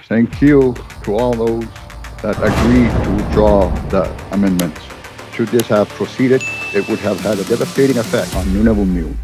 thank you to all those that agreed to withdraw the amendments. Should this have proceeded, it would have had a devastating effect on Nunavut.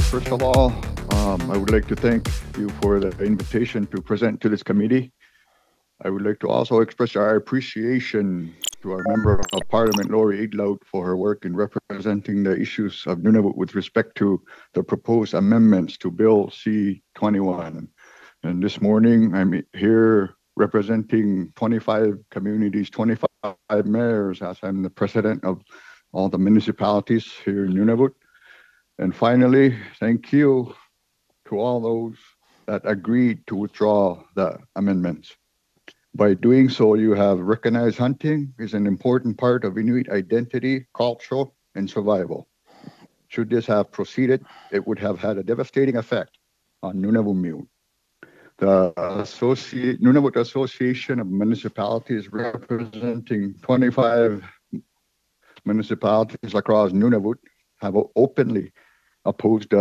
First of all, I would like to thank you for the invitation to present to this committee. I would like to also express our appreciation to our Member of Parliament, Lori Idlout, for her work in representing the issues of Nunavut with respect to the proposed amendments to Bill C-21. And this morning, I'm here representing 25 communities, 25 mayors, as I'm the president of all the municipalities here in Nunavut. And finally, thank you to all those that agreed to withdraw the amendments. By doing so, you have recognized hunting is an important part of Inuit identity, culture, and survival. Should this have proceeded, it would have had a devastating effect on Nunavut. The Nunavut Association of Municipalities, representing 25 municipalities across Nunavut, have openly opposed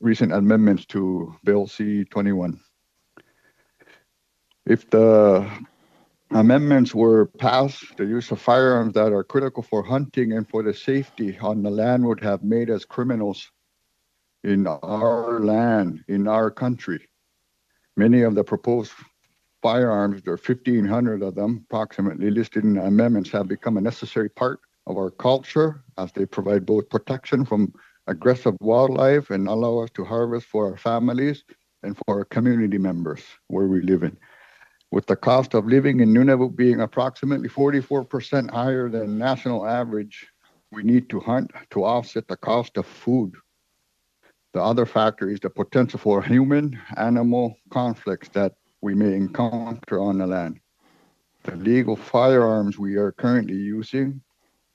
recent amendments to Bill C-21. If the amendments were passed, the use of firearms that are critical for hunting and for the safety on the land would have made us criminals in our land, in our country. Many of the proposed firearms, there are 1,500 of them approximately listed in the amendments, have become a necessary part of our culture as they provide both protection from aggressive wildlife and allow us to harvest for our families and for our community members where we live in. With the cost of living in Nunavut being approximately 44% higher than national average, we need to hunt to offset the cost of food. The other factor is the potential for human-animal conflicts that we may encounter on the land. The legal firearms we are currently using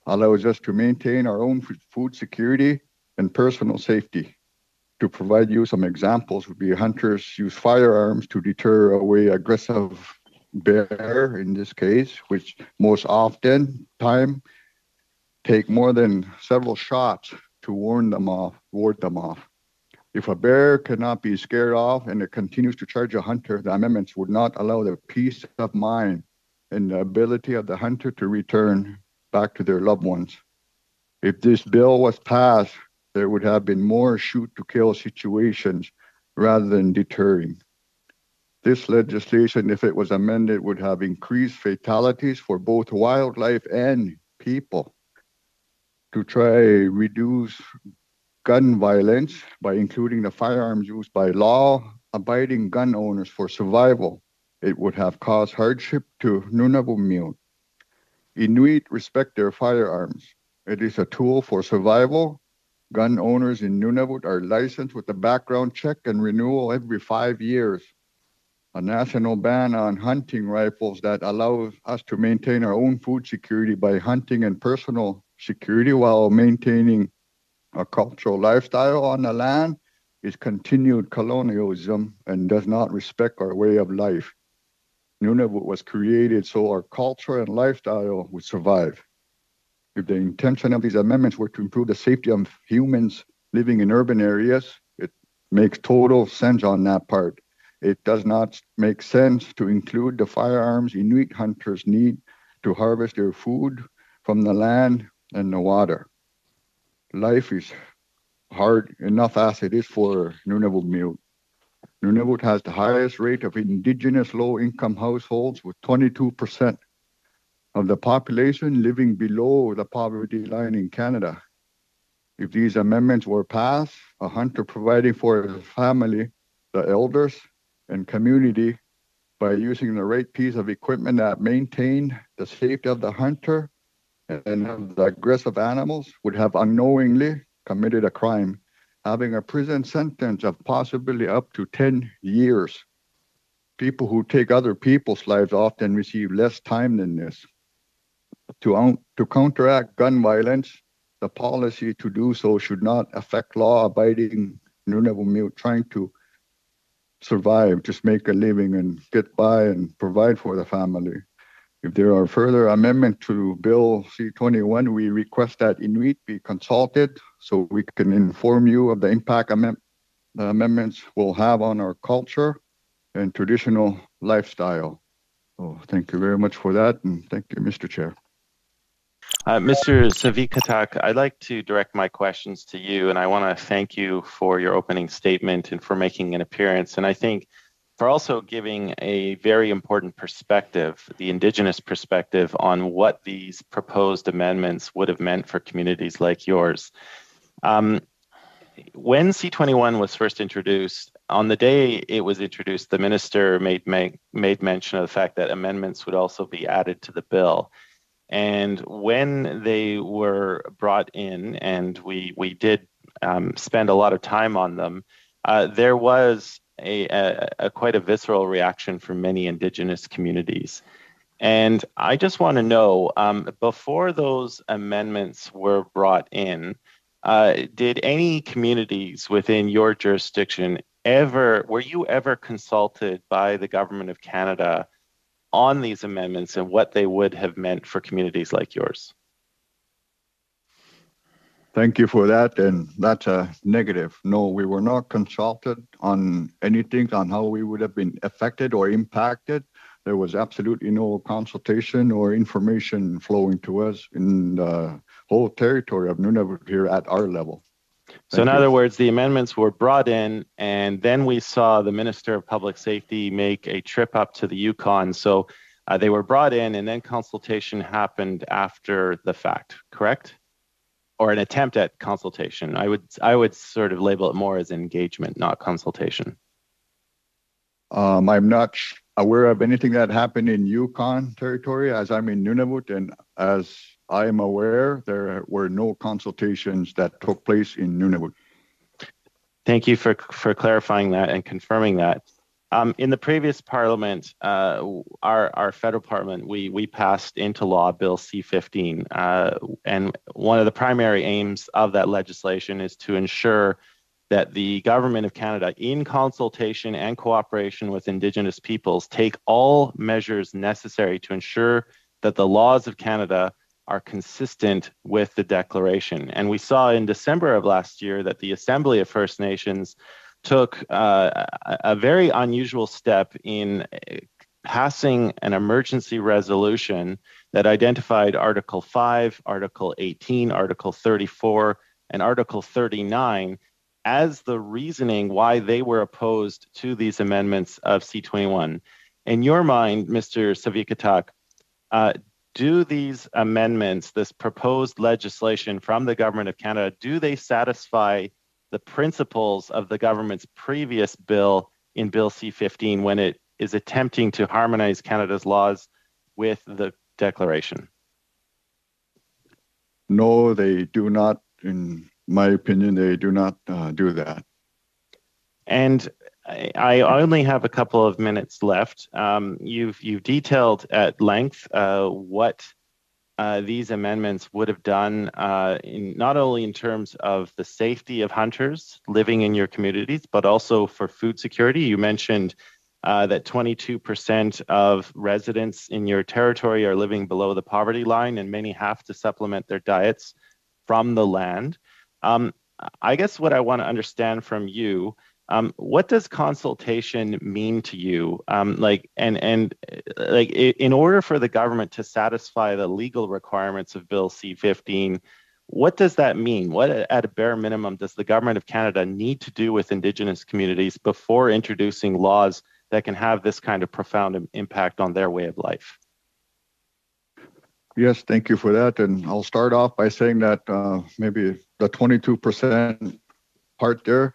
allows us to maintain our own food security and personal safety. To provide you some examples would be hunters use firearms to deter away aggressive bear, in this case, which most often time take more than several shots to ward them off. If a bear cannot be scared off and it continues to charge a hunter, the amendments would not allow the peace of mind and the ability of the hunter to return back to their loved ones. If this bill was passed, there would have been more shoot-to-kill situations rather than deterring. This legislation, if it was amended, would have increased fatalities for both wildlife and people. To try reduce gun violence by including the firearms used by law-abiding gun owners for survival, it would have caused hardship to Nunavut. Inuit respect their firearms. It is a tool for survival. Gun owners in Nunavut are licensed with a background check and renewal every 5 years. A national ban on hunting rifles that allows us to maintain our own food security by hunting and personal security while maintaining a cultural lifestyle on the land is continued colonialism and does not respect our way of life. Nunavut was created so our culture and lifestyle would survive. If the intention of these amendments were to improve the safety of humans living in urban areas, it makes total sense on that part. It does not make sense to include the firearms Inuit hunters need to harvest their food from the land and the water. Life is hard enough as it is for Nunavut. Nunavut has the highest rate of Indigenous low-income households, with 22% of the population living below the poverty line in Canada. If these amendments were passed, a hunter providing for his family, the elders, and community by using the right piece of equipment that maintain the safety of the hunter and of the aggressive animals would have unknowingly committed a crime, having a prison sentence of possibly up to 10 years. People who take other people's lives often receive less time than this. To counteract gun violence, the policy to do so should not affect law-abiding Nunavut trying to survive, just make a living and get by and provide for the family. If there are further amendments to Bill C-21, we request that Inuit be consulted so we can inform you of the impact the amendments will have on our culture and traditional lifestyle. So thank you very much for that, and thank you, Mr. Chair. Mr. Savikataaq, I'd like to direct my questions to you, and I want to thank you for your opening statement and for making an appearance, and I think for also giving a very important perspective, the Indigenous perspective, on what these proposed amendments would have meant for communities like yours. When C-21 was first introduced, on the day it was introduced, the minister made mention of the fact that amendments would also be added to the bill. And when they were brought in, and we did spend a lot of time on them, there was a quite a visceral reaction from many Indigenous communities. And I just want to know, before those amendments were brought in, did any communities within your jurisdiction were you ever consulted by the Government of Canada on these amendments and what they would have meant for communities like yours? Thank you for that, and that's a negative. No, we were not consulted on anything on how we would have been affected or impacted. There was absolutely no consultation or information flowing to us in the whole territory of Nunavut here at our level. So in other words, the amendments were brought in, and then we saw the Minister of Public Safety make a trip up to the Yukon. So they were brought in, and then consultation happened after the fact, correct? Or an attempt at consultation. I would sort of label it more as engagement, not consultation. I'm not aware of anything that happened in Yukon territory, as I'm in Nunavut, and as I am aware, there were no consultations that took place in Nunavut. Thank you for clarifying that and confirming that. In the previous parliament, our federal parliament, we passed into law Bill C-15, and one of the primary aims of that legislation is to ensure that the Government of Canada, in consultation and cooperation with Indigenous peoples, take all measures necessary to ensure that the laws of Canada are consistent with the declaration. And we saw in December of last year that the Assembly of First Nations took a very unusual step in passing an emergency resolution that identified Article 5, Article 18, Article 34, and Article 39 as the reasoning why they were opposed to these amendments of C-21. In your mind, Mr. Savikataaq, do these amendments, this proposed legislation from the Government of Canada, do they satisfy the principles of the government's previous bill in Bill C-15 when it is attempting to harmonize Canada's laws with the declaration? No, they do not. In my opinion, they do not do that. And I only have a couple of minutes left. You've detailed at length what these amendments would have done, not only in terms of the safety of hunters living in your communities, but also for food security. You mentioned that 22% of residents in your territory are living below the poverty line, and many have to supplement their diets from the land. I guess what I want to understand from you, what does consultation mean to you? In order for the government to satisfy the legal requirements of Bill C-15, what does that mean? What, at a bare minimum, does the Government of Canada need to do with Indigenous communities before introducing laws that can have this kind of profound impact on their way of life? Yes, thank you for that. And I'll start off by saying that maybe the 22% part there,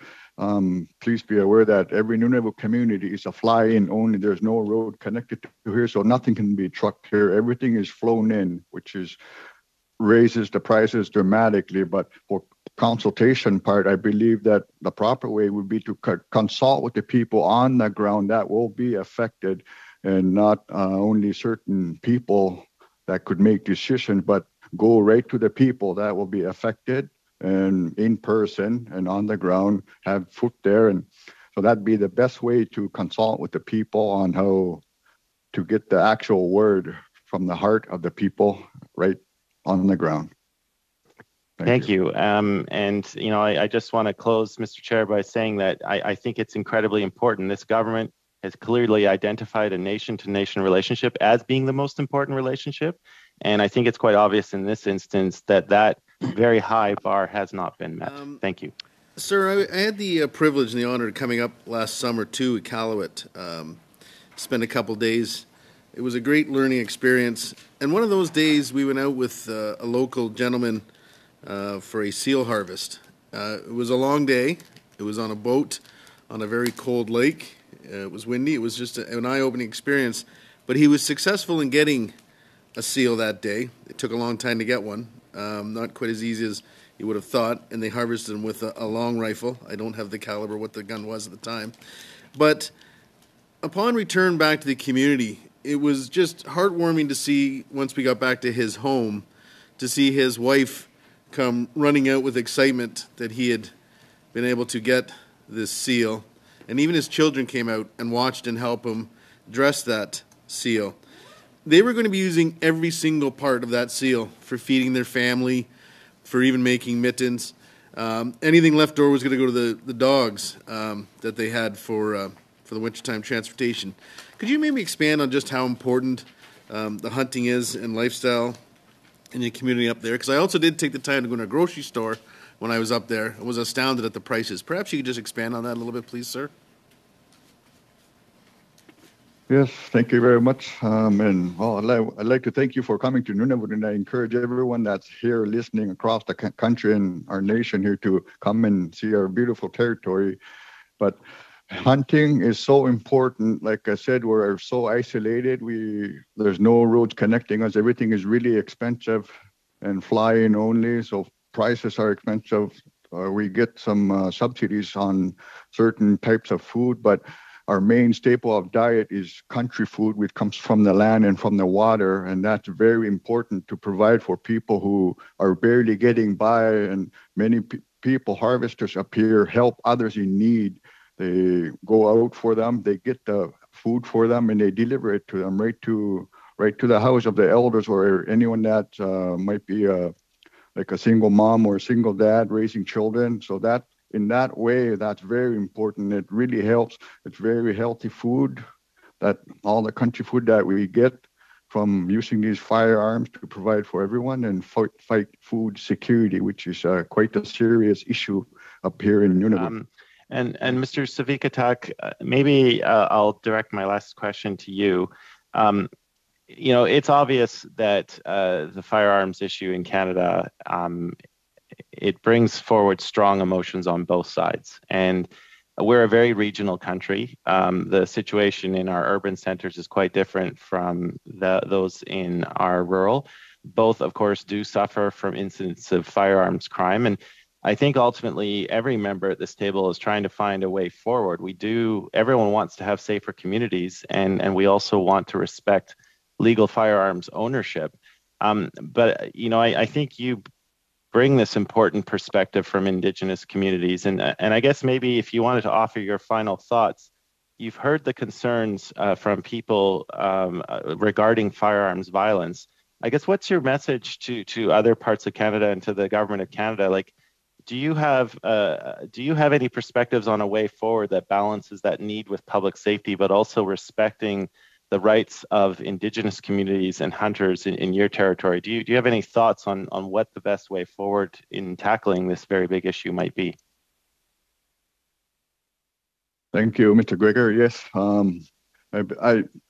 please be aware that every Nunavut community is a fly-in only. There's no road connected to here, so nothing can be trucked here. Everything is flown in, which raises the prices dramatically. But for consultation part, I believe that the proper way would be to consult with the people on the ground that will be affected, and not only certain people that could make decisions, but go right to the people that will be affected, and in person and on the ground, have foot there. And so that'd be the best way to consult with the people on how to get the actual word from the heart of the people right on the ground. Thank you. And, you know, I just want to close, Mr. Chair, by saying that I think it's incredibly important. This government has clearly identified a nation-to-nation relationship as being the most important relationship. And I think it's quite obvious in this instance that that very high bar has not been met. Thank you. Sir, I had the privilege and the honor of coming up last summer to 𝐂𝐿𝐴𝐻, spent a couple days. It was a great learning experience. And one of those days we went out with a local gentleman for a seal harvest. It was a long day. It was on a boat on a very cold lake. It was windy. It was just an eye-opening experience. But he was successful in getting a seal that day. It took a long time to get one. Not quite as easy as you would have thought. And they harvested him with a long rifle. I don't have the caliber what the gun was at the time. But upon return back to the community, it was just heartwarming to see, once we got back to his home, to see his wife come running out with excitement that he had been able to get this seal. And even his children came out and watched and helped him dress that seal. They were going to be using every single part of that seal for feeding their family, for even making mittens. Anything left over was going to go to the dogs that they had for the wintertime transportation. Could you maybe expand on just how important the hunting is and lifestyle in the community up there? Because I also did take the time to go to a grocery store when I was up there. I was astounded at the prices. Perhaps you could just expand on that a little bit, please, sir. Yes, thank you very much. And well, I'd like to thank you for coming to Nunavut, and I encourage everyone that's here listening across the country and our nation here to come and see our beautiful territory. But hunting is so important. Like I said, we're so isolated. There's no roads connecting us. Everything is really expensive and flying only. So prices are expensive. We get some subsidies on certain types of food, but our main staple of diet is country food, which comes from the land and from the water. And that's very important to provide for people who are barely getting by. And many people, harvesters up here, help others in need. They go out for them, they get the food for them, and they deliver it to them right to the house of the elders or anyone that might be like a single mom or a single dad raising children. So that in that way, that's very important. It really helps. It's very healthy food, that all the country food that we get from using these firearms to provide for everyone and fight food security, which is quite a serious issue up here in Nunavut. And Mr. Savikataaq, maybe I'll direct my last question to you. You know, it's obvious that the firearms issue in Canada, it brings forward strong emotions on both sides. And we're a very regional country. The situation in our urban centers is quite different from those in our rural. Both, of course, do suffer from incidents of firearms crime. And I think ultimately every member at this table is trying to find a way forward. Everyone wants to have safer communities, and we also want to respect legal firearms ownership. But, you know, I think you bring this important perspective from Indigenous communities. And I guess maybe if you wanted to offer your final thoughts, you've heard the concerns from people regarding firearms violence. I guess what's your message to other parts of Canada and to the government of Canada? Like, do you have any perspectives on a way forward that balances that need with public safety, but also respecting the rights of Indigenous communities and hunters in your territory? Do you have any thoughts on what the best way forward in tackling this very big issue might be? Thank you, Mr. Gregor. Yes,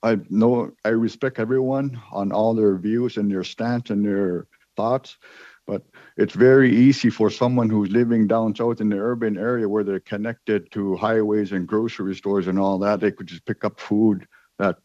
I know I respect everyone on all their views and their stance and their thoughts. But it's very easy for someone who's living down south in the urban area where they're connected to highways and grocery stores and all that. They could just pick up food that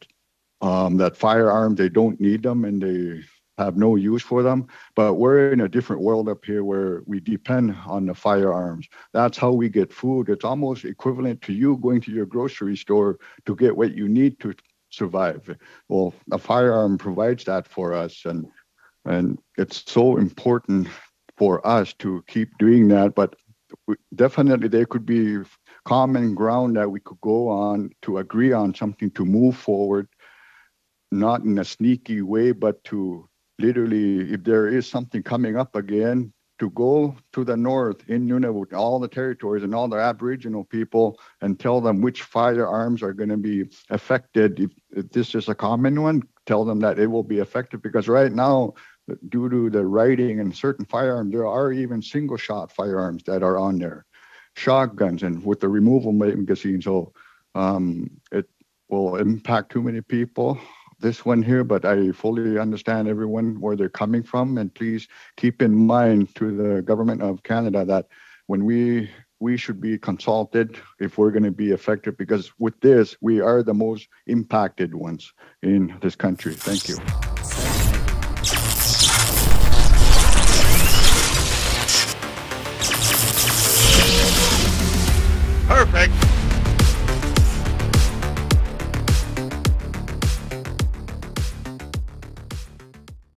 firearm, they don't need them and they have no use for them. But we're in a different world up here where we depend on the firearms. That's how we get food. It's almost equivalent to you going to your grocery store to get what you need to survive. Well, a firearm provides that for us, and it's so important for us to keep doing that. But definitely there could be common ground that we could go on to agree on something to move forward, not in a sneaky way, but to literally, if there is something coming up again, to go to the north in Nunavut, all the territories and all the Aboriginal people, and tell them which firearms are going to be affected. If this is a common one, tell them that it will be affected, because right now, due to the writing and certain firearms, there are even single shot firearms that are on there, shotguns, and with the removal magazine. So it will impact too many people, this one here, but I fully understand everyone where they're coming from. And please keep in mind to the government of Canada that when we should be consulted if we're going to be effective, because with this, we are the most impacted ones in this country. Thank you.